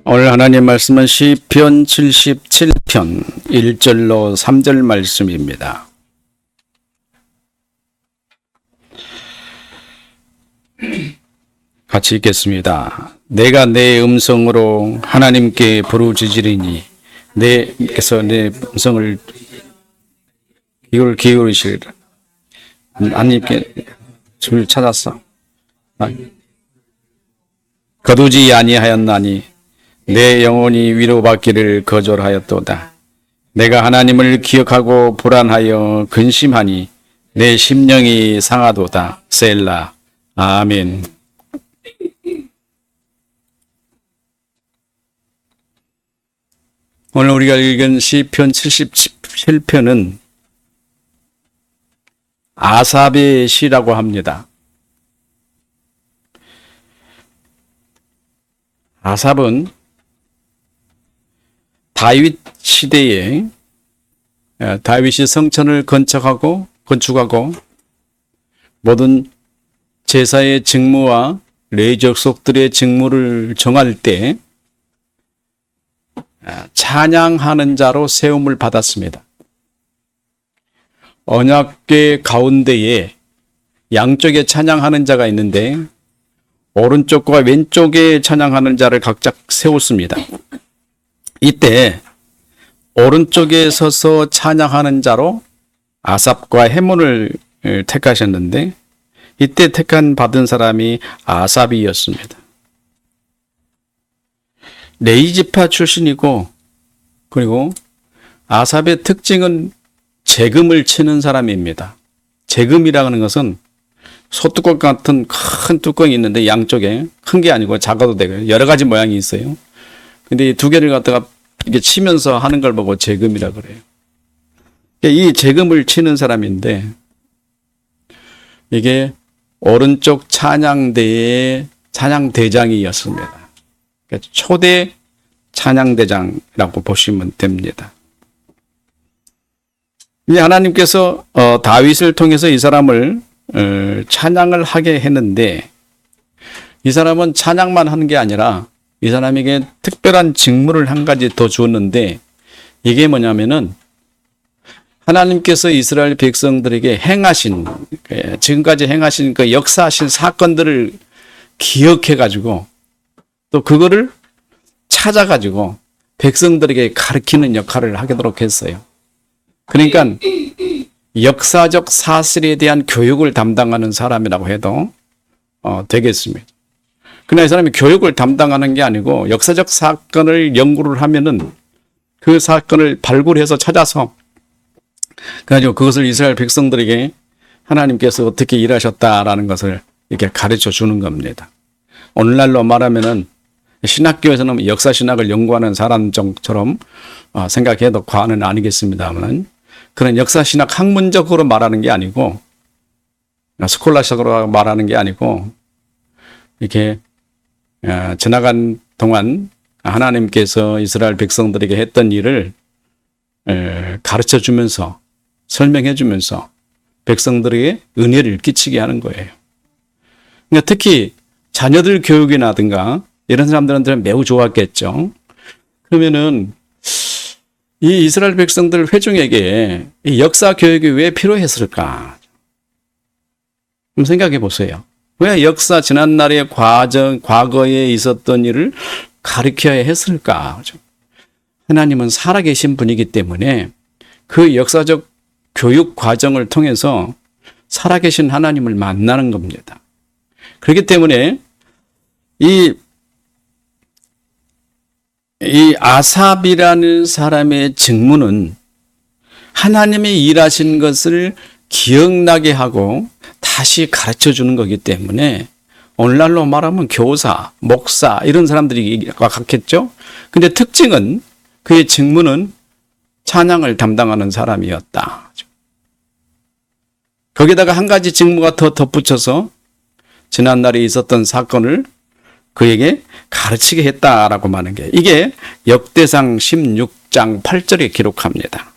오늘 하나님 말씀은 시편 77편 1절로 3절 말씀입니다. 같이 읽겠습니다. 내가 내 음성으로 하나님께 부르짖으리니 내께서 내 음성을 기울이시리라. 하나님께 주를 찾았어. 거두지 아니하였나니 내 영혼이 위로받기를 거절하였도다. 내가 하나님을 기억하고 불안하여 근심하니 내 심령이 상하도다. 셀라. 아멘. 오늘 우리가 읽은 시편 77편은 아삽의 시라고 합니다. 아삽은 다윗 시대에 다윗이 성전을 건축하고 모든 제사의 직무와 레위 족속들의 직무를 정할 때 찬양하는 자로 세움을 받았습니다. 언약궤 가운데에 양쪽에 찬양하는 자가 있는데 오른쪽과 왼쪽에 찬양하는 자를 각각 세웠습니다. 이때 오른쪽에 서서 찬양하는 자로 아삽과 헤몬을 택하셨는데 이때 받은 사람이 아삽이었습니다. 레위 지파 출신이고 그리고 아삽의 특징은 재금을 치는 사람입니다. 재금이라는 것은 소뚜껑 같은 큰 뚜껑이 있는데 양쪽에 큰 게 아니고 작아도 되고요. 여러 가지 모양이 있어요. 근데 이 두 개를 갖다가 이게 치면서 하는 걸 보고 재금이라 그래요. 이 재금을 치는 사람인데 이게 오른쪽 찬양대의 찬양대장이었습니다. 그러니까 초대 찬양대장이라고 보시면 됩니다. 이 하나님께서 다윗을 통해서 이 사람을 찬양을 하게 했는데 이 사람은 찬양만 하는 게 아니라 이 사람에게 특별한 직무를 한 가지 더 주었는데 이게 뭐냐면은 하나님께서 이스라엘 백성들에게 지금까지 행하신 그 역사하신 사건들을 기억해 가지고 또 그거를 찾아 가지고 백성들에게 가르치는 역할을 하도록 했어요. 그러니까 역사적 사실에 대한 교육을 담당하는 사람이라고 해도 되겠습니다. 그러나 이 사람이 교육을 담당하는 게 아니고 역사적 사건을 연구를 하면은 그 사건을 발굴해서 찾아서 그래가지고 그것을 이스라엘 백성들에게 하나님께서 어떻게 일하셨다라는 것을 이렇게 가르쳐 주는 겁니다. 오늘날로 말하면은 신학교에서는 역사 신학을 연구하는 사람처럼 생각해도 과언은 아니겠습니다만 그런 역사 신학 학문적으로 말하는 게 아니고 스콜라식으로 말하는 게 아니고 이렇게 지나간 동안 하나님께서 이스라엘 백성들에게 했던 일을 가르쳐 주면서 설명해 주면서 백성들에게 은혜를 끼치게 하는 거예요. 그러니까 특히 자녀들 교육이라든가 이런 사람들한테는 매우 좋았겠죠. 그러면은 이 이스라엘 백성들 회중에게 이 역사 교육이 왜 필요했을까? 좀 생각해 보세요. 왜 역사 지난날의 과거에 있었던 일을 가르쳐야 했을까? 하나님은 살아계신 분이기 때문에 그 역사적 교육 과정을 통해서 살아계신 하나님을 만나는 겁니다. 그렇기 때문에 이 아삽이라는 사람의 직무는 하나님이 일하신 것을 기억나게 하고 다시 가르쳐 주는 거기 때문에 오늘날로 말하면 교사, 목사 이런 사람들이 같겠죠. 근데 특징은 그의 직무는 찬양을 담당하는 사람이었다. 거기다가 한 가지 직무가 더 덧붙여서 지난날에 있었던 사건을 그에게 가르치게 했다라고 말하는 게 이게 역대상 16장 8절에 기록합니다.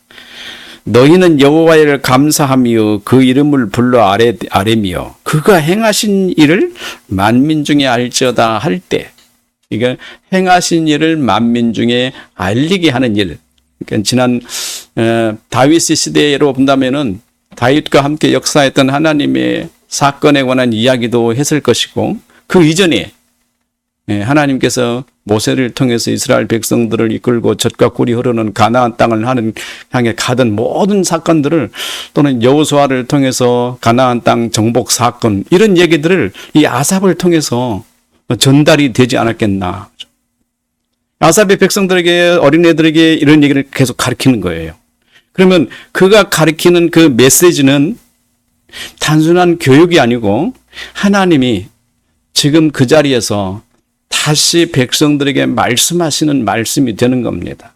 너희는 여호와를 감사하며 그 이름을 불러 아뢰며 그가 행하신 일을 만민 중에 알지어다 할 때 이게 행하신 일을 만민 중에 알리게 하는 일. 그러니까 지난 다윗 시대로 본다면은 다윗과 함께 역사했던 하나님의 사건에 관한 이야기도 했을 것이고, 그 이전에 하나님께서 모세를 통해서 이스라엘 백성들을 이끌고 젖과 꿀이 흐르는 가나안 땅을 향해 가던 모든 사건들을, 또는 여호수아를 통해서 가나안 땅 정복 사건, 이런 얘기들을 이 아삽을 통해서 전달이 되지 않았겠나. 아삽의 백성들에게, 어린애들에게 이런 얘기를 계속 가르치는 거예요. 그러면 그가 가르치는 그 메시지는 단순한 교육이 아니고 하나님이 지금 그 자리에서 다시 백성들에게 말씀하시는 말씀이 되는 겁니다.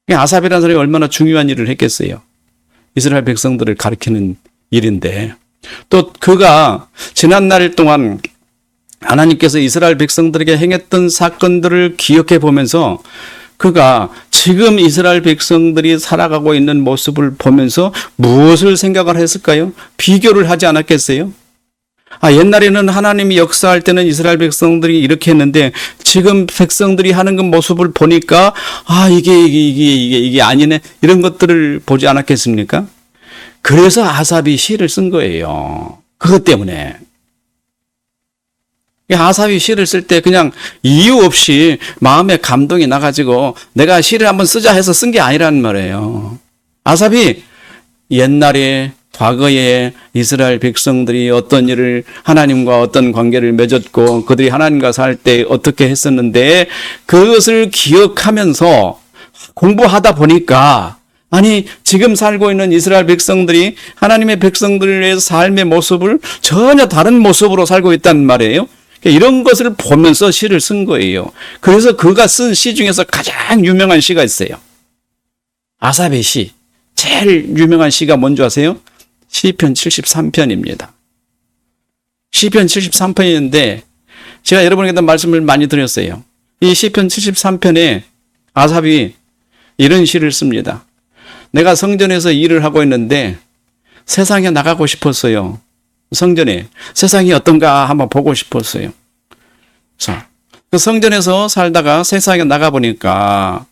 아삽이라는 사람이 얼마나 중요한 일을 했겠어요. 이스라엘 백성들을 가르치는 일인데, 또 그가 지난날 동안 하나님께서 이스라엘 백성들에게 행했던 사건들을 기억해 보면서 그가 지금 이스라엘 백성들이 살아가고 있는 모습을 보면서 무엇을 생각을 했을까요? 비교를 하지 않았겠어요? 옛날에는 하나님이 역사할 때는 이스라엘 백성들이 이렇게 했는데 지금 백성들이 하는 그 모습을 보니까 이게 아니네, 이런 것들을 보지 않았겠습니까? 그래서 아삽이 시를 쓴 거예요. 그것 때문에. 아삽이 시를 쓸 때 그냥 이유 없이 마음에 감동이 나가지고 내가 시를 한번 쓰자 해서 쓴 게 아니란 말이에요. 아삽이 옛날에, 과거에 이스라엘 백성들이 어떤 일을, 하나님과 어떤 관계를 맺었고 그들이 하나님과 살 때 어떻게 했었는데 그것을 기억하면서 공부하다 보니까, 아니 지금 살고 있는 이스라엘 백성들이 하나님의 백성들의 삶의 모습을 전혀 다른 모습으로 살고 있단 말이에요. 이런 것을 보면서 시를 쓴 거예요. 그래서 그가 쓴 시 중에서 가장 유명한 시가 있어요. 아삽의 시. 제일 유명한 시가 뭔지 아세요? 시편 73편입니다. 시편 73편인데 제가 여러분에게 말씀을 많이 드렸어요. 이 시편 73편에 아삽이 이런 시를 씁니다. 내가 성전에서 일을 하고 있는데 세상에 나가고 싶었어요. 성전에 세상이 어떤가 한번 보고 싶었어요. 자, 그 성전에서 살다가 세상에 나가보니까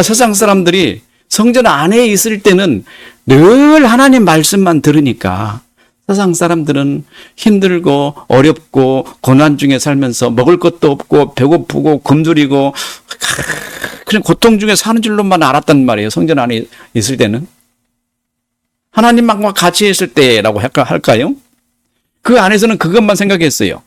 세상 사람들이 성전 안에 있을 때는 늘 하나님 말씀만 들으니까 세상 사람들은 힘들고 어렵고 고난 중에 살면서 먹을 것도 없고 배고프고 굶주리고 그냥 고통 중에 사는 줄로만 알았단 말이에요. 성전 안에 있을 때는. 하나님과 같이 있을 때라고 할까요? 그 안에서는 그것만 생각했어요.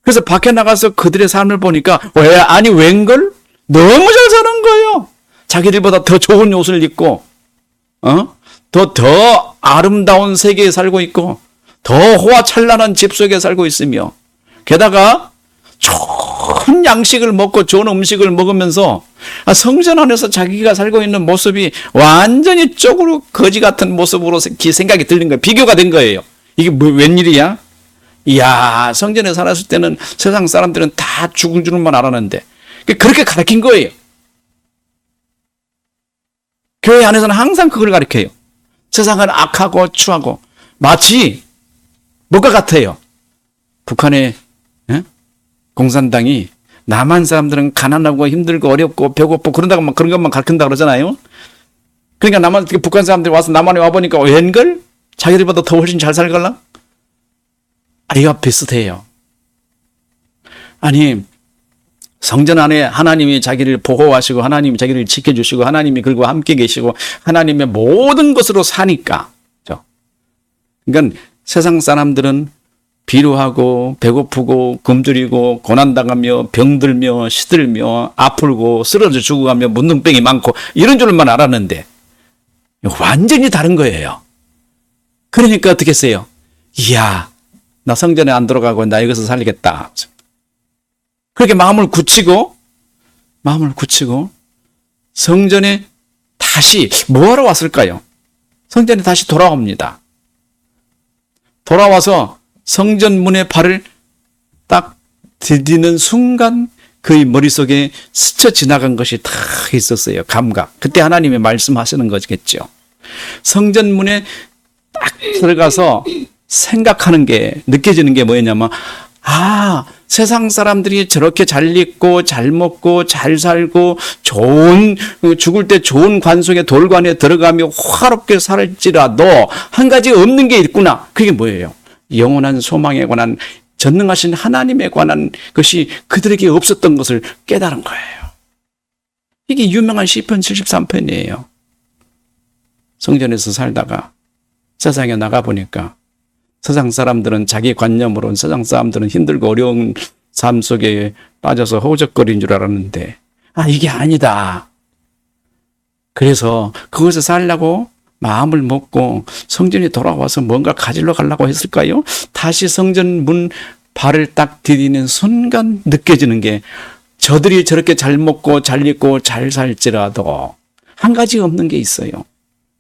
그래서 밖에 나가서 그들의 삶을 보니까 웬걸? 너무 잘 사는 거예요. 자기들보다 더 좋은 옷을 입고 더 아름다운 세계에 살고 있고 더 호화찬란한 집 속에 살고 있으며, 게다가 좋은 양식을 먹고 좋은 음식을 먹으면서 성전 안에서 자기가 살고 있는 모습이 완전히 쪽으로 거지 같은 모습으로 생각이 들린 거예요. 비교가 된 거예요. 이게 웬일이야? 이야, 성전에 살았을 때는 세상 사람들은 다 죽은 줄만 알았는데 그렇게 가르친 거예요. 교회 안에서는 항상 그걸 가르쳐요. 세상은 악하고 추하고, 마치 뭐가 같아요? 북한의 공산당이 남한 사람들은 가난하고 힘들고 어렵고 배고프고 그런다고 그런 것만 가르친다 그러잖아요. 그러니까 북한 사람들이 와서 남한에 와보니까 웬걸? 자기들보다 더 훨씬 잘 살걸라? 이거 비슷해요. 아니, 성전 안에 하나님이 자기를 보호하시고 하나님이 자기를 지켜주시고 하나님이 그들과 함께 계시고 하나님의 모든 것으로 사니까. 그러니까 세상 사람들은 비루하고 배고프고 굶주리고 고난당하며 병들며 시들며 아프고 쓰러져 죽어가며 문둥병이 많고 이런 줄만 알았는데 완전히 다른 거예요. 그러니까 어떻게 했어요? 이야, 나 성전에 안 들어가고 나 여기서 살리겠다. 그렇게 마음을 굳히고 성전에 다시 뭐하러 왔을까요? 성전에 다시 돌아옵니다. 돌아와서 성전 문에 발을 딱 디디는 순간 그의 머릿속에 스쳐 지나간 것이 다 있었어요. 감각. 그때 하나님이 말씀하시는 거겠죠. 성전 문에 딱 들어가서 생각하는 게, 느껴지는 게 뭐였냐면, 세상 사람들이 저렇게 잘 입고 잘 먹고 잘 살고 좋은 죽을 때 좋은 관속에 돌관에 들어가며 화롭게 살지라도 한 가지 없는 게 있구나. 그게 뭐예요? 영원한 소망에 관한 전능하신 하나님에 관한 것이 그들에게 없었던 것을 깨달은 거예요. 이게 유명한 시편 73편이에요. 성전에서 살다가 세상에 나가보니까 세상 사람들은 자기 관념으로는 세상 사람들은 힘들고 어려운 삶 속에 빠져서 허우적거린 줄 알았는데 이게 아니다. 그래서 그것을 살려고 마음을 먹고 성전에 돌아와서 뭔가 가지러 가려고 했을까요? 다시 성전 문 발을 딱 디디는 순간 느껴지는 게 저들이 저렇게 잘 먹고 잘 입고 잘 살지라도 한 가지 없는 게 있어요.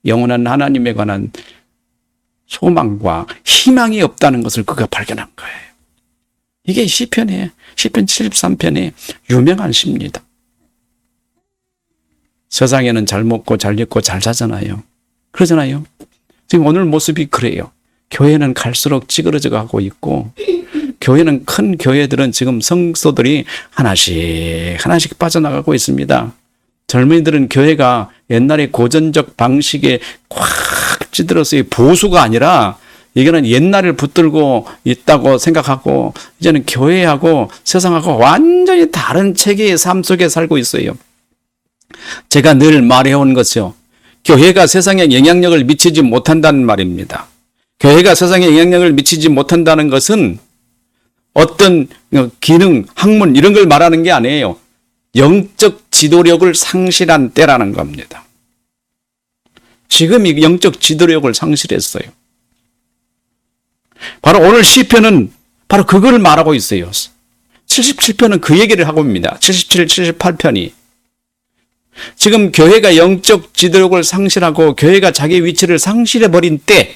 영원한 하나님에 관한 소망과 희망이 없다는 것을 그가 발견한 거예요. 이게 시편 73편의 유명한 시입니다. 세상에는 잘 먹고 잘 입고 잘 사잖아요. 그러잖아요. 지금 오늘 모습이 그래요. 교회는 갈수록 찌그러져 가고 있고 교회는 큰 교회들은 지금 성소들이 하나씩 빠져나가고 있습니다. 젊은이들은 교회가 옛날의 고전적 방식에 꽉 찌들어서 보수가 아니라 이거는 옛날을 붙들고 있다고 생각하고 이제는 교회하고 세상하고 완전히 다른 체계의 삶 속에 살고 있어요. 제가 늘 말해온 것이요. 교회가 세상에 영향력을 미치지 못한다는 말입니다. 교회가 세상에 영향력을 미치지 못한다는 것은 어떤 기능, 학문 이런 걸 말하는 게 아니에요. 영적 지도력을 상실한 때라는 겁니다. 지금 이 영적 지도력을 상실했어요. 바로 오늘 시편은 바로 그걸 말하고 있어요. 77편은 그 얘기를 하고 있습니다. 77, 78편이. 지금 교회가 영적 지도력을 상실하고 교회가 자기 위치를 상실해버린 때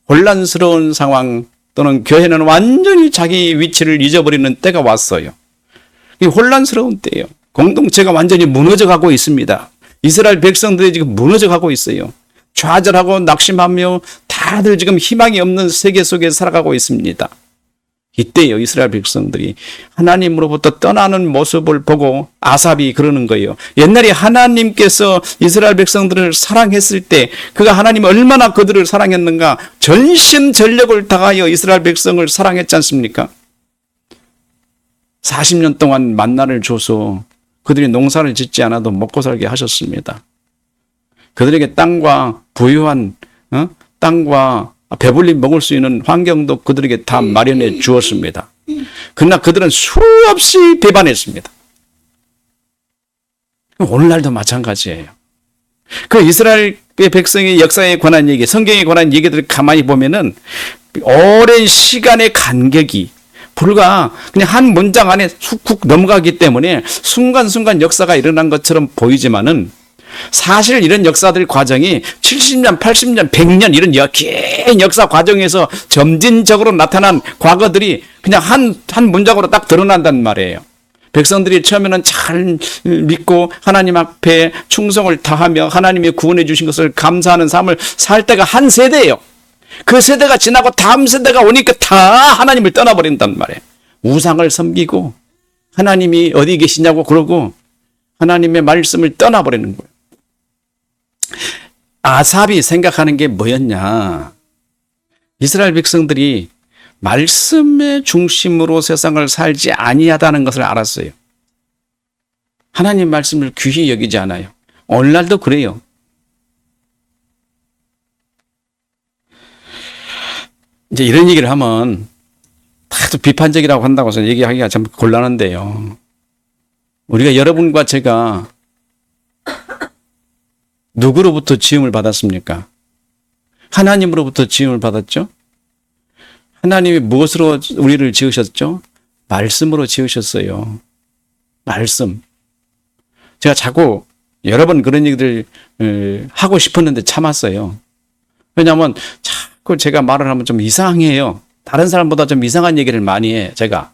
혼란스러운 상황 또는 교회는 완전히 자기 위치를 잊어버리는 때가 왔어요. 이 혼란스러운 때예요. 공동체가 완전히 무너져가고 있습니다. 이스라엘 백성들이 지금 무너져가고 있어요. 좌절하고 낙심하며 다들 지금 희망이 없는 세계 속에 살아가고 있습니다. 이때요, 이스라엘 백성들이 하나님으로부터 떠나는 모습을 보고 아삽이 그러는 거예요. 옛날에 하나님께서 이스라엘 백성들을 사랑했을 때 그가 하나님이 얼마나 그들을 사랑했는가 전심전력을 다하여 이스라엘 백성을 사랑했지 않습니까? 40년 동안 만나를 줘서 그들이 농사를 짓지 않아도 먹고 살게 하셨습니다. 그들에게 땅과 부유한 땅과 배불리 먹을 수 있는 환경도 그들에게 다 마련해 주었습니다. 그러나 그들은 수없이 배반했습니다. 오늘날도 마찬가지예요. 그 이스라엘 백성의 역사에 관한 얘기, 성경에 관한 얘기들을 가만히 보면은 오랜 시간의 간격이 불과 그냥 한 문장 안에 훅훅 넘어가기 때문에 순간순간 역사가 일어난 것처럼 보이지만은 사실 이런 역사들 과정이 70년, 80년, 100년 이런 긴 역사 과정에서 점진적으로 나타난 과거들이 그냥 한 문장으로 딱 드러난단 말이에요. 백성들이 처음에는 잘 믿고 하나님 앞에 충성을 다하며 하나님이 구원해 주신 것을 감사하는 삶을 살 때가 한 세대예요. 그 세대가 지나고 다음 세대가 오니까 다 하나님을 떠나버린단 말이에요. 우상을 섬기고 하나님이 어디 계시냐고 그러고 하나님의 말씀을 떠나버리는 거예요. 아삽이 생각하는 게 뭐였냐? 이스라엘 백성들이 말씀의 중심으로 세상을 살지 아니하다는 것을 알았어요. 하나님 말씀을 귀히 여기지 않아요. 오늘날도 그래요. 이제 이런 얘기를 하면 다들 비판적이라고 한다고 해서 얘기하기가 참 곤란한데요. 우리가 여러분과 제가 누구로부터 지음을 받았습니까? 하나님으로부터 지음을 받았죠? 하나님이 무엇으로 우리를 지으셨죠? 말씀으로 지으셨어요. 말씀. 제가 자꾸 여러 번 그런 얘기들 하고 싶었는데 참았어요. 왜냐하면 자꾸 제가 말을 하면 좀 이상해요. 다른 사람보다 좀 이상한 얘기를 많이 해, 제가.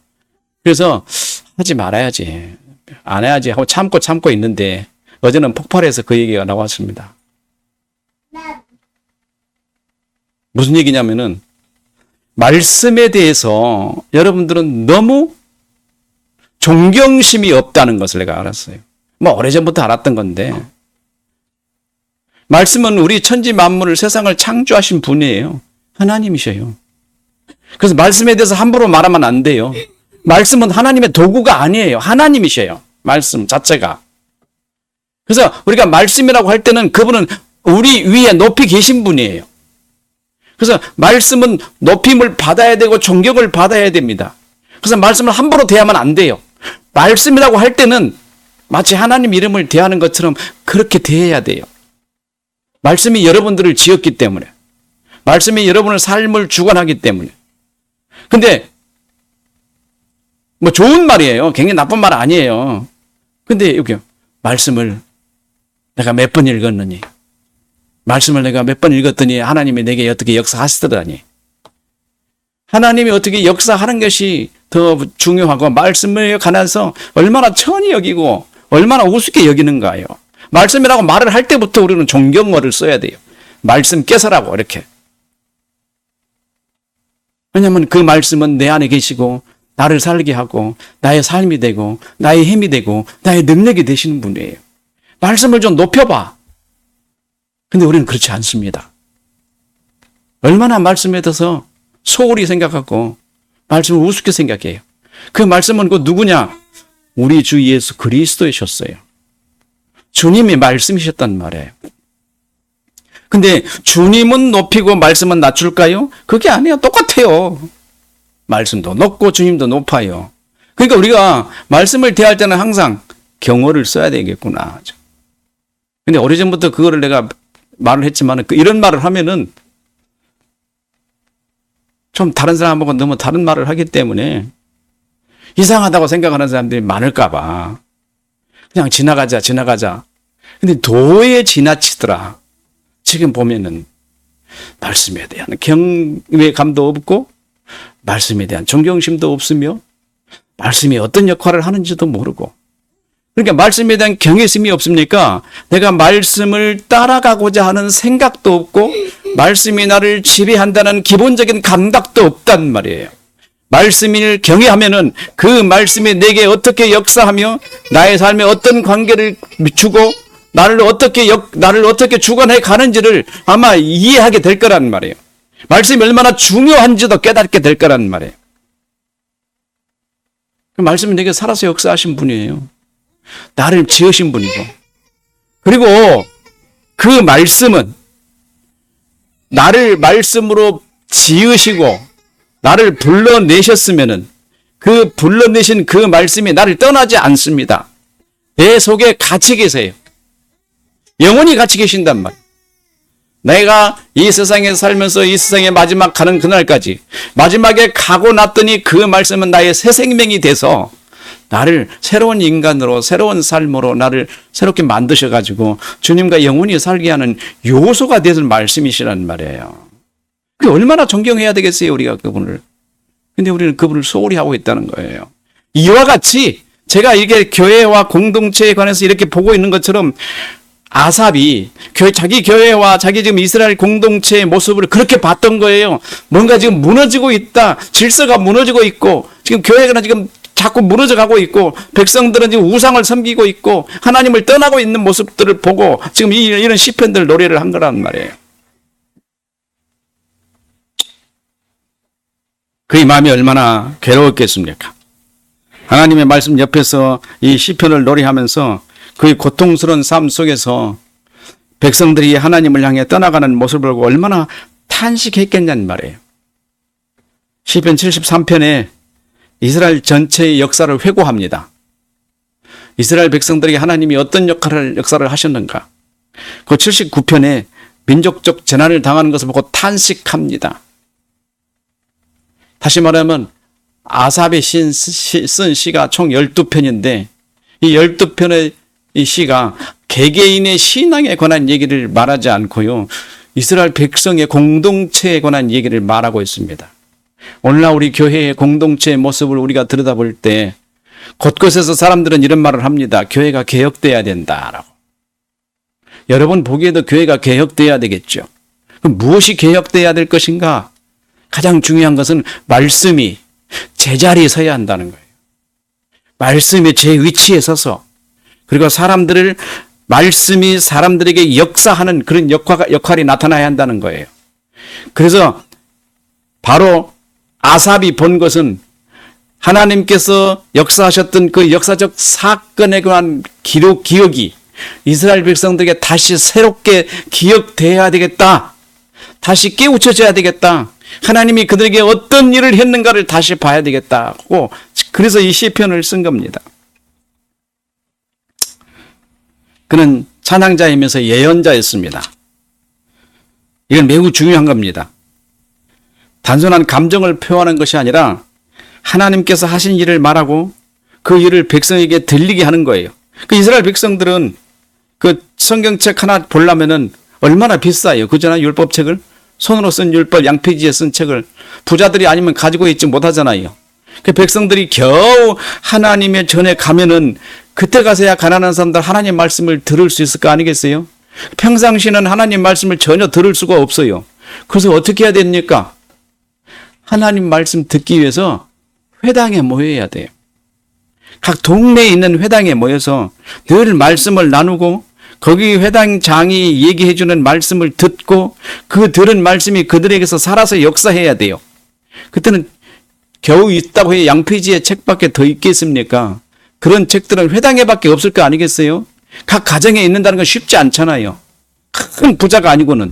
그래서 하지 말아야지. 안 해야지 하고 참고 있는데 어제는 폭발해서 그 얘기가 나왔습니다. 무슨 얘기냐면은 말씀에 대해서 여러분들은 너무 존경심이 없다는 것을 내가 알았어요. 뭐 오래전부터 알았던 건데, 말씀은 우리 천지 만물을, 세상을 창조하신 분이에요. 하나님이셔요. 그래서 말씀에 대해서 함부로 말하면 안 돼요. 말씀은 하나님의 도구가 아니에요. 하나님이셔요. 말씀 자체가. 그래서 우리가 말씀이라고 할 때는 그분은 우리 위에 높이 계신 분이에요. 그래서 말씀은 높임을 받아야 되고 존경을 받아야 됩니다. 그래서 말씀을 함부로 대하면 안 돼요. 말씀이라고 할 때는 마치 하나님 이름을 대하는 것처럼 그렇게 대해야 돼요. 말씀이 여러분들을 지었기 때문에, 말씀이 여러분의 삶을 주관하기 때문에. 근데 뭐 좋은 말이에요. 굉장히 나쁜 말 아니에요. 근데 여기 말씀을 내가 몇 번 읽었느니, 말씀을 내가 몇 번 읽었더니 하나님이 내게 어떻게 역사하시더라니. 하나님이 어떻게 역사하는 것이 더 중요하고, 말씀에 관해서 얼마나 천히 여기고 얼마나 우습게 여기는가요. 말씀이라고 말을 할 때부터 우리는 존경어를 써야 돼요. 말씀께서라고 이렇게. 왜냐하면 그 말씀은 내 안에 계시고 나를 살게 하고 나의 삶이 되고 나의 힘이 되고 나의 능력이 되시는 분이에요. 말씀을 좀 높여봐. 근데 우리는 그렇지 않습니다. 얼마나 말씀에 대해서 소홀히 생각하고 말씀을 우습게 생각해요. 그 말씀은 그 누구냐? 우리 주 예수 그리스도이셨어요. 주님이 말씀이셨단 말이에요. 근데 주님은 높이고 말씀은 낮출까요? 그게 아니에요. 똑같아요. 말씀도 높고 주님도 높아요. 그러니까 우리가 말씀을 대할 때는 항상 경어를 써야 되겠구나. 근데 오래전부터 그거를 내가 말을 했지만, 이런 말을 하면은 좀 다른 사람하고 너무 다른 말을 하기 때문에 이상하다고 생각하는 사람들이 많을까봐 그냥 지나가자. 근데 도에 지나치더라. 지금 보면은 말씀에 대한 경외감도 없고, 말씀에 대한 존경심도 없으며, 말씀이 어떤 역할을 하는지도 모르고. 그러니까 말씀에 대한 경외심이 없으니까 내가 말씀을 따라가고자 하는 생각도 없고, 말씀이 나를 지배한다는 기본적인 감각도 없단 말이에요. 말씀을 경외하면은 그 말씀이 내게 어떻게 역사하며 나의 삶에 어떤 관계를 주고 나를 어떻게 주관해 가는지를 아마 이해하게 될 거란 말이에요. 말씀이 얼마나 중요한지도 깨닫게 될 거란 말이에요. 그 말씀이 내게 살아서 역사하신 분이에요. 나를 지으신 분이고. 그리고 그 말씀은 나를 말씀으로 지으시고 나를 불러내셨으면은 그 불러내신 그 말씀이 나를 떠나지 않습니다. 내 속에 같이 계세요. 영원히 같이 계신단 말이에요. 내가 이 세상에 살면서 이 세상의 마지막 가는 그날까지, 마지막에 가고 났더니 그 말씀은 나의 새 생명이 돼서 나를 새로운 인간으로, 새로운 삶으로 나를 새롭게 만드셔가지고 주님과 영원히 살게 하는 요소가 되는 말씀이시란 말이에요. 그게 얼마나 존경해야 되겠어요, 우리가 그분을. 근데 우리는 그분을 소홀히 하고 있다는 거예요. 이와 같이 제가 이게 교회와 공동체에 관해서 이렇게 보고 있는 것처럼 아삽이 자기 교회와 자기 지금 이스라엘 공동체의 모습을 그렇게 봤던 거예요. 뭔가 지금 무너지고 있다. 질서가 무너지고 있고, 지금 교회가 지금 자꾸 무너져 가고 있고, 백성들은 지금 우상을 섬기고 있고, 하나님을 떠나고 있는 모습들을 보고 지금 이런 시편들 노래를 한 거란 말이에요. 그의 마음이 얼마나 괴로웠겠습니까? 하나님의 말씀 옆에서 이 시편을 노래하면서 그의 고통스러운 삶 속에서 백성들이 하나님을 향해 떠나가는 모습을 보고 얼마나 탄식했겠냐는 말이에요. 시편 73편에 이스라엘 전체의 역사를 회고합니다. 이스라엘 백성들에게 하나님이 어떤 역사를 하셨는가. 그 79편에 민족적 재난을 당하는 것을 보고 탄식합니다. 다시 말하면 아삽이 쓴 시가 총 12편인데 이 12편의 이 시가 개개인의 신앙에 관한 얘기를 말하지 않고요, 이스라엘 백성의 공동체에 관한 얘기를 말하고 있습니다. 오늘날 우리 교회의 공동체의 모습을 우리가 들여다볼 때 곳곳에서 사람들은 이런 말을 합니다. 교회가 개혁돼야 된다라고. 여러분 보기에도 교회가 개혁돼야 되겠죠. 그럼 무엇이 개혁돼야 될 것인가? 가장 중요한 것은 말씀이 제자리에 서야 한다는 거예요. 말씀이 제 위치에 서서, 그리고 말씀이 사람들에게 역사하는 그런 역할이 나타나야 한다는 거예요. 그래서 바로 아삽이 본 것은 하나님께서 역사하셨던 그 역사적 사건에 관한 기억이 이스라엘 백성들에게 다시 새롭게 기억돼야 되겠다. 다시 깨우쳐져야 되겠다. 하나님이 그들에게 어떤 일을 했는가를 다시 봐야 되겠다고, 그래서 이 시편을 쓴 겁니다. 그는 찬양자이면서 예언자였습니다. 이건 매우 중요한 겁니다. 단순한 감정을 표현하는 것이 아니라 하나님께서 하신 일을 말하고 그 일을 백성에게 들리게 하는 거예요. 그 이스라엘 백성들은 그 성경책 하나 보려면은 얼마나 비싸요. 그잖아, 율법책을. 손으로 쓴 율법, 양피지에 쓴 책을 부자들이 아니면 가지고 있지 못하잖아요. 그 백성들이 겨우 하나님의 전에 가면은 그때 가서야 가난한 사람들 하나님 말씀을 들을 수 있을 거 아니겠어요? 평상시는 하나님 말씀을 전혀 들을 수가 없어요. 그래서 어떻게 해야 됩니까? 하나님 말씀 듣기 위해서 회당에 모여야 돼요. 각 동네에 있는 회당에 모여서 늘 말씀을 나누고 거기 회당장이 얘기해 주는 말씀을 듣고 그 들은 말씀이 그들에게서 살아서 역사해야 돼요. 그때는 겨우 있다고 해 양피지의 책밖에 더 있겠습니까? 그런 책들은 회당에밖에 없을 거 아니겠어요? 각 가정에 있는다는 건 쉽지 않잖아요. 큰 부자가 아니고는.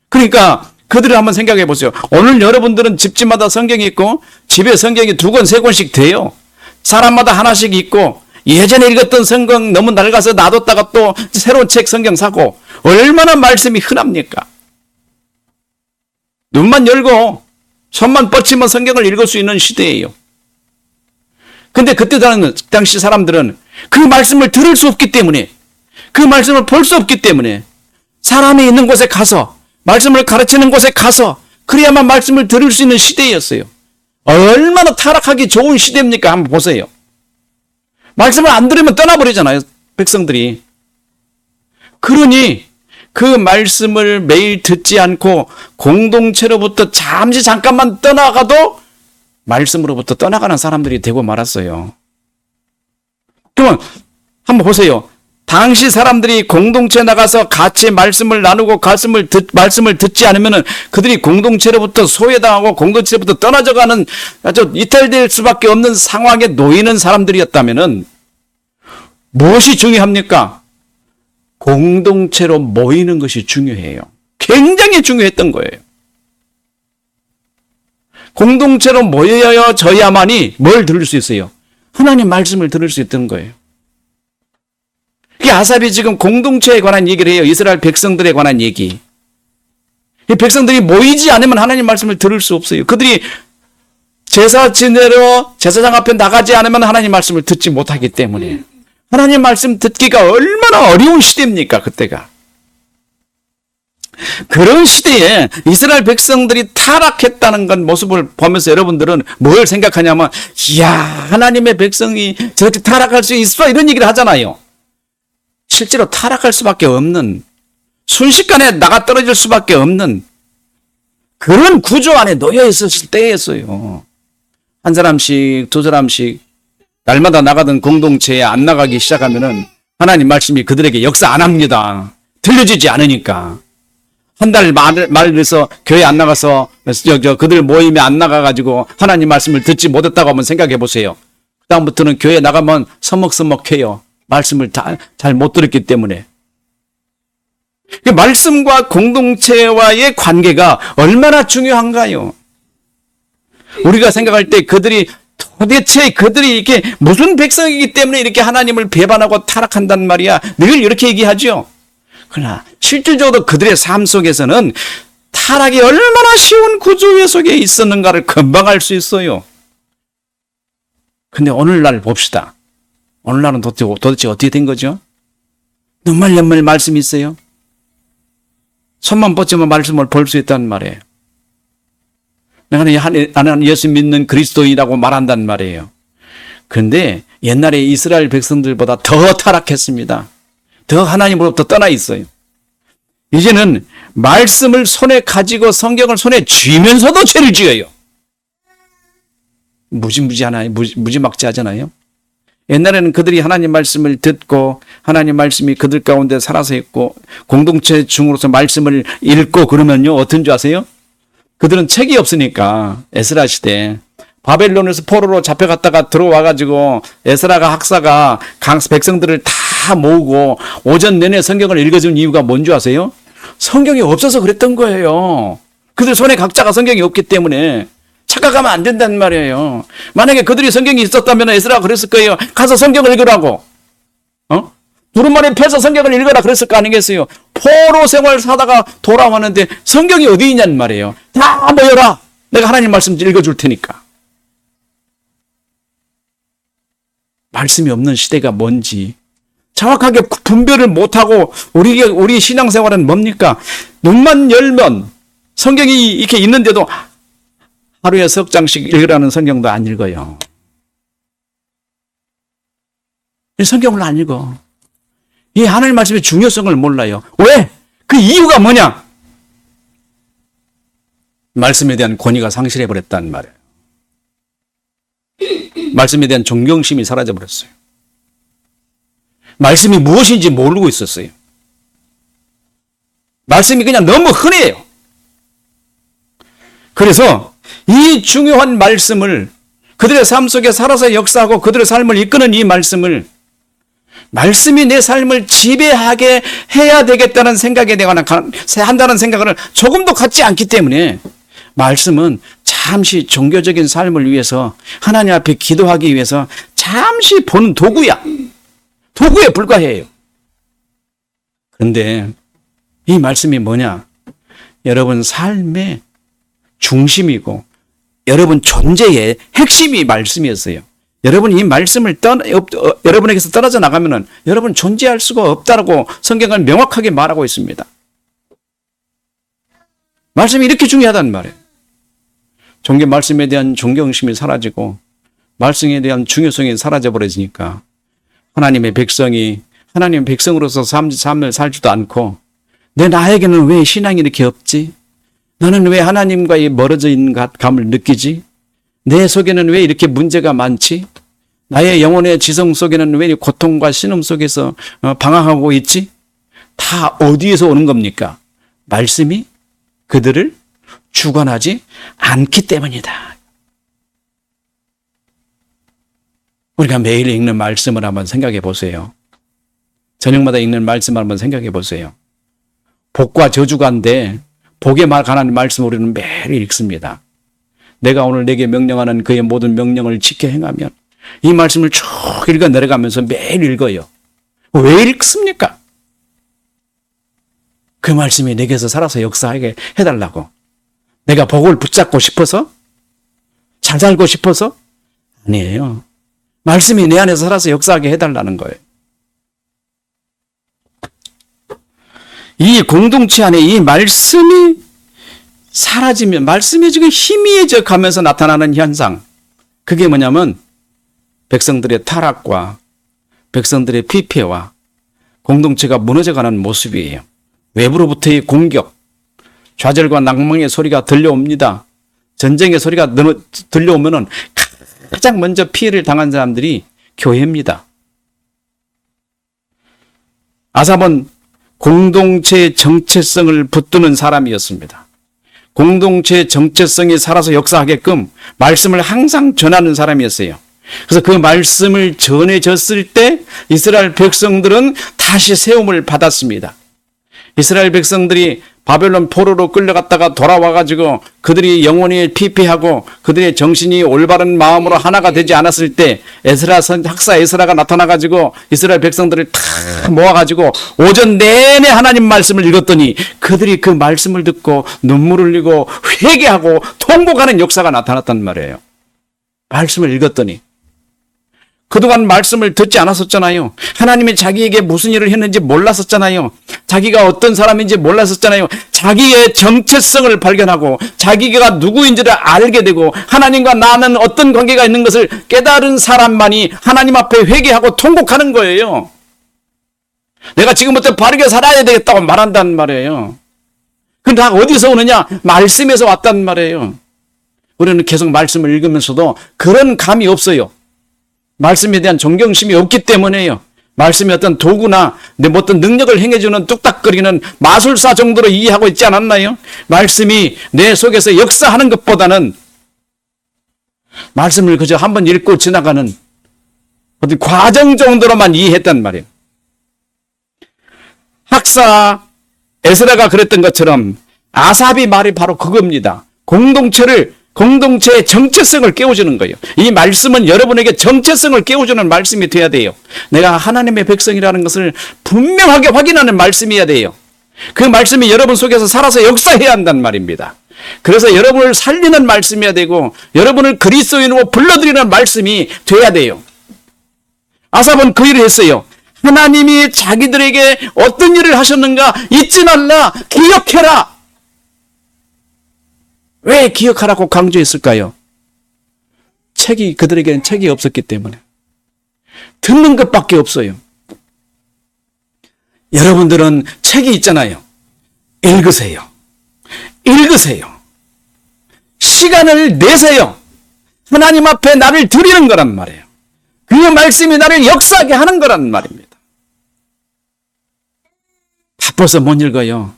그러니까 그들을 한번 생각해 보세요. 오늘 여러분들은 집집마다 성경이 있고 집에 성경이 2권, 3권씩 돼요. 사람마다 하나씩 있고 예전에 읽었던 성경 너무 낡아서 놔뒀다가 또 새로운 책 성경 사고 얼마나 말씀이 흔합니까? 눈만 열고 손만 뻗치면 성경을 읽을 수 있는 시대예요. 근데 그때 당시 사람들은 그 말씀을 들을 수 없기 때문에, 그 말씀을 볼 수 없기 때문에 사람이 있는 곳에 가서 말씀을 가르치는 곳에 가서 그래야만 말씀을 들을 수 있는 시대였어요. 얼마나 타락하기 좋은 시대입니까? 한번 보세요. 말씀을 안 들으면 떠나버리잖아요, 백성들이. 그러니 그 말씀을 매일 듣지 않고 공동체로부터 잠깐만 떠나가도 말씀으로부터 떠나가는 사람들이 되고 말았어요. 그러면 한번 보세요. 당시 사람들이 공동체에 나가서 같이 말씀을 나누고 말씀을 듣지 않으면 그들이 공동체로부터 소외당하고 공동체로부터 떠나져가는 아주 이탈될 수밖에 없는 상황에 놓이는 사람들이었다면 무엇이 중요합니까? 공동체로 모이는 것이 중요해요. 굉장히 중요했던 거예요. 공동체로 모여져야만이 뭘 들을 수 있어요? 하나님 말씀을 들을 수 있던 거예요. 이 아삽이 지금 공동체에 관한 얘기를 해요. 이스라엘 백성들에 관한 얘기. 이 백성들이 모이지 않으면 하나님 말씀을 들을 수 없어요. 그들이 제사 지내러 제사장 앞에 나가지 않으면 하나님 말씀을 듣지 못하기 때문에 하나님 말씀 듣기가 얼마나 어려운 시대입니까, 그때가. 그런 시대에 이스라엘 백성들이 타락했다는 건 모습을 보면서 여러분들은 뭘 생각하냐면, 이야, 하나님의 백성이 저렇게 타락할 수 있어? 이런 얘기를 하잖아요. 실제로 타락할 수밖에 없는, 순식간에 나가 떨어질 수밖에 없는 그런 구조 안에 놓여 있었을 때였어요. 한 사람씩, 두 사람씩 날마다 나가던 공동체에 안 나가기 시작하면은 하나님 말씀이 그들에게 역사 안 합니다. 들려지지 않으니까. 한 달 말해서 교회 안 나가서 그들 모임에 안 나가가지고 하나님 말씀을 듣지 못했다고 한번 생각해 보세요. 그다음부터는 교회 나가면 서먹서먹해요. 말씀을 잘 못 들었기 때문에. 말씀과 공동체와의 관계가 얼마나 중요한가요? 우리가 생각할 때 도대체 그들이 이렇게 무슨 백성이기 때문에 이렇게 하나님을 배반하고 타락한단 말이야. 늘 이렇게 얘기하죠. 그러나 실질적으로 그들의 삶 속에서는 타락이 얼마나 쉬운 구조 속에 있었는가를 금방 알 수 있어요. 근데 오늘날 봅시다. 오늘날은 도대체 어떻게 된 거죠? 눈말 말씀이 있어요. 손만 뻗치면 말씀을 볼 수 있다는 말이에요. 나는 예수 믿는 그리스도인이라고 말한단 말이에요. 그런데 옛날에 이스라엘 백성들보다 더 타락했습니다. 더 하나님으로부터 떠나 있어요. 이제는 말씀을 손에 가지고 성경을 손에 쥐면서도 죄를 지어요. 무지무지하나요? 무지막지하잖아요. 옛날에는 그들이 하나님 말씀을 듣고 하나님 말씀이 그들 가운데 살아서 있고 공동체 중으로서 말씀을 읽고 그러면요 어떤 줄 아세요? 그들은 책이 없으니까 에스라 시대 바벨론에서 포로로 잡혀갔다가 들어와가지고 에스라가 학사가 백성들을 다 모으고 오전 내내 성경을 읽어준 이유가 뭔 줄 아세요? 성경이 없어서 그랬던 거예요. 그들 손에 각자가 성경이 없기 때문에 착각하면 안 된다는 말이에요. 만약에 그들이 성경이 있었다면 에스라가 그랬을 거예요. 가서 성경을 읽으라고. 두루마리 펴서 성경을 읽어라 그랬을 거 아니겠어요. 포로 생활 사다가 돌아왔는데 성경이 어디 있냐는 말이에요. 다 모여라. 내가 하나님 말씀 읽어줄 테니까. 말씀이 없는 시대가 뭔지 정확하게 분별을 못하고 우리 신앙생활은 뭡니까? 눈만 열면 성경이 이렇게 있는데도 하루에 석 장씩 읽으라는 성경도 안 읽어요. 성경을 안 읽어. 이 하나님 말씀의 중요성을 몰라요. 왜? 그 이유가 뭐냐? 말씀에 대한 권위가 상실해버렸다는 말이에요. 말씀에 대한 존경심이 사라져버렸어요. 말씀이 무엇인지 모르고 있었어요. 말씀이 그냥 너무 흔해요. 그래서 이 중요한 말씀을 그들의 삶 속에 살아서 역사하고 그들의 삶을 이끄는 이 말씀이 내 삶을 지배하게 해야 되겠다는 생각에 내가 한다는 생각을 조금도 갖지 않기 때문에 말씀은 잠시 종교적인 삶을 위해서 하나님 앞에 기도하기 위해서 잠시 보는 도구야. 도구에 불과해요. 그런데 이 말씀이 뭐냐? 여러분 삶의 중심이고 여러분 존재의 핵심이 말씀이었어요. 여러분 이 말씀을 여러분에게서 떨어져 나가면은 여러분 존재할 수가 없다라고 성경은 명확하게 말하고 있습니다. 말씀이 이렇게 중요하단 말이에요. 종교 말씀에 대한 존경심이 사라지고 말씀에 대한 중요성이 사라져버리니까 하나님의 백성으로서 삶을 살지도 않고 나에게는 왜 신앙이 이렇게 없지? 나는 왜 하나님과의 멀어져 있는 감을 느끼지? 내 속에는 왜 이렇게 문제가 많지? 나의 영혼의 지성 속에는 왜 고통과 신음 속에서 방황하고 있지? 다 어디에서 오는 겁니까? 말씀이 그들을 주관하지 않기 때문이다. 우리가 매일 읽는 말씀을 한번 생각해 보세요. 저녁마다 읽는 말씀을 한번 생각해 보세요. 복과 저주가인데 복에 관한 말씀 우리는 매일 읽습니다. 내가 오늘 내게 명령하는 그의 모든 명령을 지켜 행하면 이 말씀을 쭉 읽어 내려가면서 매일 읽어요. 왜 읽습니까? 그 말씀이 내게서 살아서 역사하게 해달라고. 내가 복을 붙잡고 싶어서? 잘 살고 싶어서? 아니에요. 말씀이 내 안에서 살아서 역사하게 해달라는 거예요. 이 공동체 안에 이 말씀이 사라지면 말씀이 지금 희미해져 가면서 나타나는 현상. 그게 뭐냐면 백성들의 타락과 백성들의 피폐와 공동체가 무너져가는 모습이에요. 외부로부터의 공격, 좌절과 낭망의 소리가 들려옵니다. 전쟁의 소리가 들려오면은 가장 먼저 피해를 당한 사람들이 교회입니다. 아삽은 공동체의 정체성을 붙드는 사람이었습니다. 공동체의 정체성이 살아서 역사하게끔 말씀을 항상 전하는 사람이었어요. 그래서 그 말씀을 전해졌을 때 이스라엘 백성들은 다시 세움을 받았습니다. 이스라엘 백성들이 바벨론 포로로 끌려갔다가 돌아와가지고 그들이 영혼이 피폐하고 그들의 정신이 올바른 마음으로 하나가 되지 않았을 때 학사 에스라가 나타나가지고 이스라엘 백성들을 다 모아가지고 오전 내내 하나님 말씀을 읽었더니 그들이 그 말씀을 듣고 눈물을 흘리고 회개하고 통곡하는 역사가 나타났단 말이에요. 말씀을 읽었더니 그동안 말씀을 듣지 않았었잖아요. 하나님이 자기에게 무슨 일을 했는지 몰랐었잖아요. 자기가 어떤 사람인지 몰랐었잖아요. 자기의 정체성을 발견하고 자기가 누구인지를 알게 되고 하나님과 나는 어떤 관계가 있는 것을 깨달은 사람만이 하나님 앞에 회개하고 통곡하는 거예요. 내가 지금부터 바르게 살아야 되겠다고 말한단 말이에요. 근데 다 어디서 오느냐? 말씀에서 왔단 말이에요. 우리는 계속 말씀을 읽으면서도 그런 감이 없어요. 말씀에 대한 존경심이 없기 때문에요. 말씀이 어떤 도구나 내 어떤 능력을 행해주는 뚝딱거리는 마술사 정도로 이해하고 있지 않았나요? 말씀이 내 속에서 역사하는 것보다는 말씀을 그저 한번 읽고 지나가는 어떤 과정 정도로만 이해했단 말이에요. 학사 에스라가 그랬던 것처럼 아삽이 말이 바로 그겁니다. 공동체의 정체성을 깨워주는 거예요. 이 말씀은 여러분에게 정체성을 깨워주는 말씀이 돼야 돼요. 내가 하나님의 백성이라는 것을 분명하게 확인하는 말씀이어야 돼요. 그 말씀이 여러분 속에서 살아서 역사해야 한단 말입니다. 그래서 여러분을 살리는 말씀이어야 되고 여러분을 그리스도인으로 불러들이는 말씀이 돼야 돼요. 아삽은 그 일을 했어요. 하나님이 자기들에게 어떤 일을 하셨는가 잊지 말라, 기억해라. 왜 기억하라고 강조했을까요? 그들에게는 책이 없었기 때문에. 듣는 것밖에 없어요. 여러분들은 책이 있잖아요. 읽으세요. 시간을 내세요. 하나님 앞에 나를 드리는 거란 말이에요. 그 말씀이 나를 역사하게 하는 거란 말입니다. 바빠서 못 읽어요.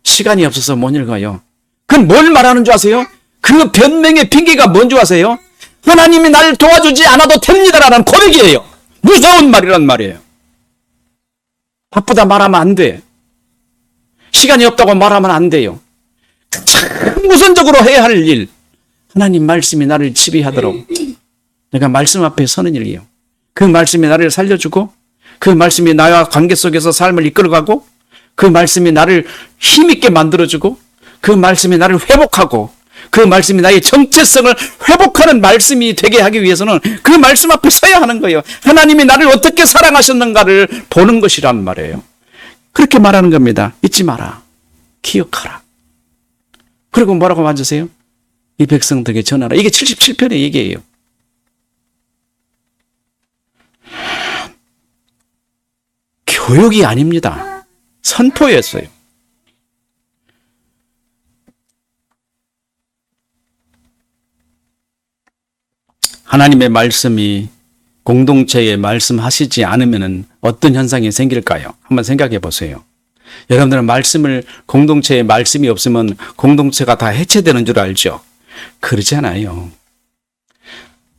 시간이 없어서 못 읽어요. 그건 뭘 말하는 줄 아세요? 그 변명의 핑계가 뭔 줄 아세요? 하나님이 나를 도와주지 않아도 됩니다라는 고백이에요. 무서운 말이란 말이에요. 바쁘다 말하면 안 돼. 시간이 없다고 말하면 안 돼요. 참 우선적으로 해야 할 일. 하나님 말씀이 나를 지배하도록 내가 말씀 앞에 서는 일이에요. 그 말씀이 나를 살려주고 그 말씀이 나와 관계 속에서 삶을 이끌어가고 그 말씀이 나를 힘있게 만들어주고 그 말씀이 나를 회복하고 그 말씀이 나의 정체성을 회복하는 말씀이 되게 하기 위해서는 그 말씀 앞에 서야 하는 거예요. 하나님이 나를 어떻게 사랑하셨는가를 보는 것이란 말이에요. 그렇게 말하는 겁니다. 잊지 마라. 기억하라. 그리고 뭐라고 맞으세요? 이 백성들에게 전하라. 이게 77편의 얘기예요. 교육이 아닙니다. 선포였어요. 하나님의 말씀이 공동체에 말씀하시지 않으면 어떤 현상이 생길까요? 한번 생각해 보세요. 여러분들은 공동체에 말씀이 없으면 공동체가 다 해체되는 줄 알죠? 그렇지 않아요.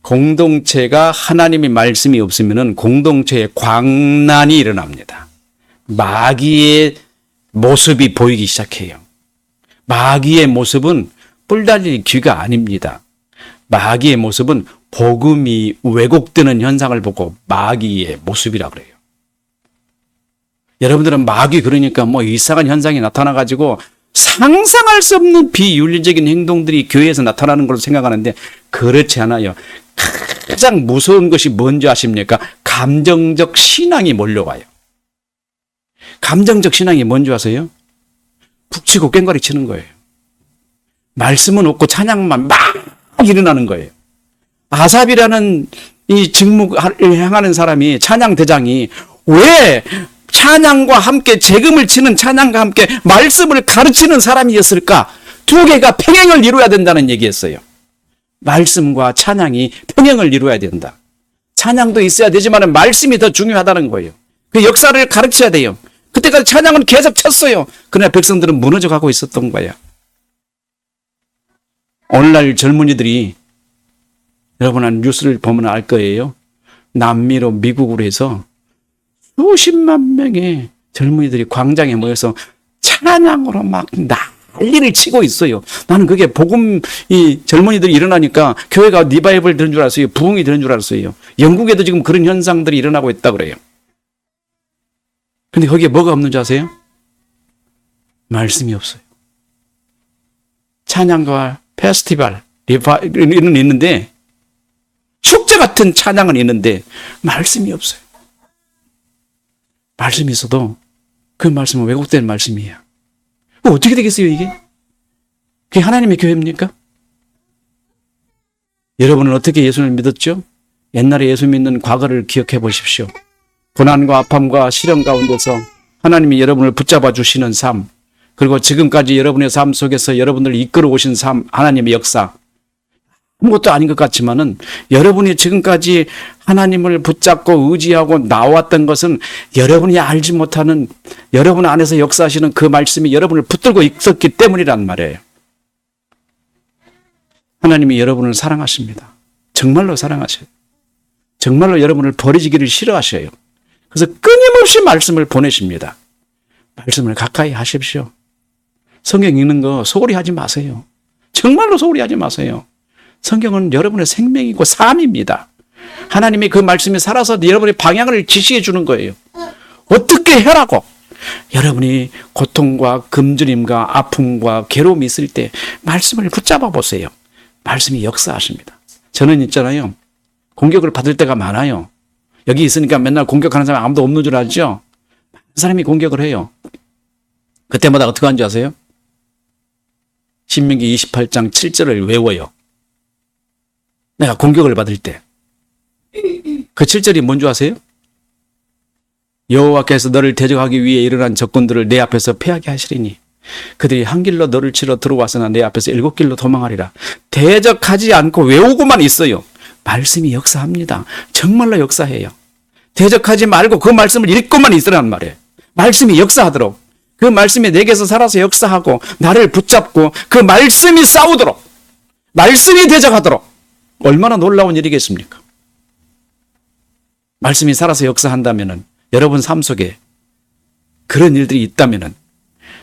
공동체가 하나님의 말씀이 없으면 공동체에 광란이 일어납니다. 마귀의 모습이 보이기 시작해요. 마귀의 모습은 뿔 달릴 귀가 아닙니다. 마귀의 모습은 복음이 왜곡되는 현상을 보고 마귀의 모습이라고 그래요. 여러분들은 마귀 그러니까 이상한 현상이 나타나가지고 상상할 수 없는 비윤리적인 행동들이 교회에서 나타나는 걸로 생각하는데 그렇지 않아요. 가장 무서운 것이 뭔지 아십니까? 감정적 신앙이 몰려와요. 감정적 신앙이 뭔지 아세요? 북치고 꽹과리 치는 거예요. 말씀은 없고 찬양만 막 일어나는 거예요. 아삽이라는 이 직무를 향하는 사람이 찬양대장이 왜 찬양과 함께 재금을 치는 찬양과 함께 말씀을 가르치는 사람이었을까? 두 개가 평행을 이루어야 된다는 얘기였어요. 말씀과 찬양이 평행을 이루어야 된다. 찬양도 있어야 되지만 말씀이 더 중요하다는 거예요. 그 역사를 가르쳐야 돼요. 그때까지 찬양은 계속 쳤어요. 그러나 백성들은 무너져 가고 있었던 거예요. 오늘날 젊은이들이 여러분 뉴스를 보면 알 거예요. 남미로 미국으로 해서 수십만 명의 젊은이들이 광장에 모여서 찬양으로 막 난리를 치고 있어요. 나는 그게 이 젊은이들이 일어나니까 교회가 리바이벌 되는 줄 알았어요. 부흥이 되는 줄 알았어요. 영국에도 지금 그런 현상들이 일어나고 있다 그래요. 근데 거기에 뭐가 없는 줄 아세요? 말씀이 없어요. 찬양과 페스티벌, 리바이벌은 있는데 축제 같은 찬양은 있는데 말씀이 없어요. 말씀이 있어도 그 말씀은 왜곡된 말씀이에요. 어떻게 되겠어요 이게? 그게 하나님의 교회입니까? 여러분은 어떻게 예수를 믿었죠? 옛날에 예수 믿는 과거를 기억해 보십시오. 고난과 아픔과 시련 가운데서 하나님이 여러분을 붙잡아 주시는 삶, 그리고 지금까지 여러분의 삶 속에서 여러분을 이끌어 오신 삶, 하나님의 역사, 아무것도 아닌 것 같지만은 여러분이 지금까지 하나님을 붙잡고 의지하고 나왔던 것은 여러분이 알지 못하는, 여러분 안에서 역사하시는 그 말씀이 여러분을 붙들고 있었기 때문이란 말이에요. 하나님이 여러분을 사랑하십니다. 정말로 사랑하셔요. 정말로 여러분을 버리기를 싫어하셔요. 그래서 끊임없이 말씀을 보내십니다. 말씀을 가까이 하십시오. 성경 읽는 거 소홀히 하지 마세요. 정말로 소홀히 하지 마세요. 성경은 여러분의 생명이고 삶입니다. 하나님이 그 말씀이 살아서 여러분의 방향을 지시해 주는 거예요. 어떻게 해라고. 여러분이 고통과 굶주림과 아픔과 괴로움이 있을 때 말씀을 붙잡아 보세요. 말씀이 역사하십니다. 저는 있잖아요, 공격을 받을 때가 많아요. 여기 있으니까 맨날 공격하는 사람 아무도 없는 줄 알죠? 많은 사람이 공격을 해요. 그때마다 어떻게 하는지 아세요? 신명기 28장 7절을 외워요. 내가 공격을 받을 때. 그 7절이 뭔지 아세요? 여호와께서 너를 대적하기 위해 일어난 적군들을 내 앞에서 패하게 하시리니 그들이 한 길로 너를 치러 들어와서나 내 앞에서 7길로 도망하리라. 대적하지 않고 외우고만 있어요. 말씀이 역사합니다. 정말로 역사해요. 대적하지 말고 그 말씀을 읽고만 있으라는 말이에요. 말씀이 역사하도록, 그 말씀이 내게서 살아서 역사하고 나를 붙잡고 그 말씀이 싸우도록, 말씀이 대적하도록. 얼마나 놀라운 일이겠습니까? 말씀이 살아서 역사한다면은, 여러분 삶 속에 그런 일들이 있다면은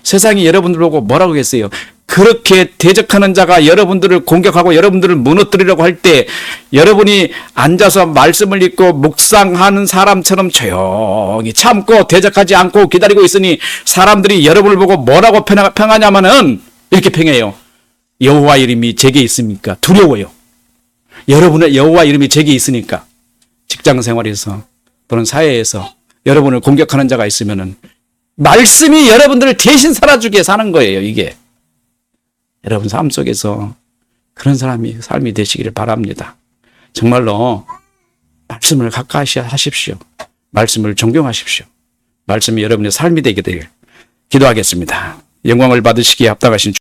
세상이 여러분들 보고 뭐라고 했어요? 그렇게 대적하는 자가 여러분들을 공격하고 여러분들을 무너뜨리려고 할 때 여러분이 앉아서 말씀을 읽고 묵상하는 사람처럼 조용히 참고 대적하지 않고 기다리고 있으니 사람들이 여러분을 보고 뭐라고 평하냐면은 이렇게 평해요. 여호와 이름이 제게 있습니까? 두려워요. 여러분의 여호와 이름이 제게 있으니까. 직장 생활에서 또는 사회에서 여러분을 공격하는 자가 있으면은 말씀이 여러분들을 대신 살아주게 사는 거예요, 이게. 여러분 삶 속에서 그런 삶이 되시기를 바랍니다. 정말로 말씀을 가까이 하십시오. 말씀을 존경하십시오. 말씀이 여러분의 삶이 되게 되길 기도하겠습니다. 영광을 받으시기에 합당하신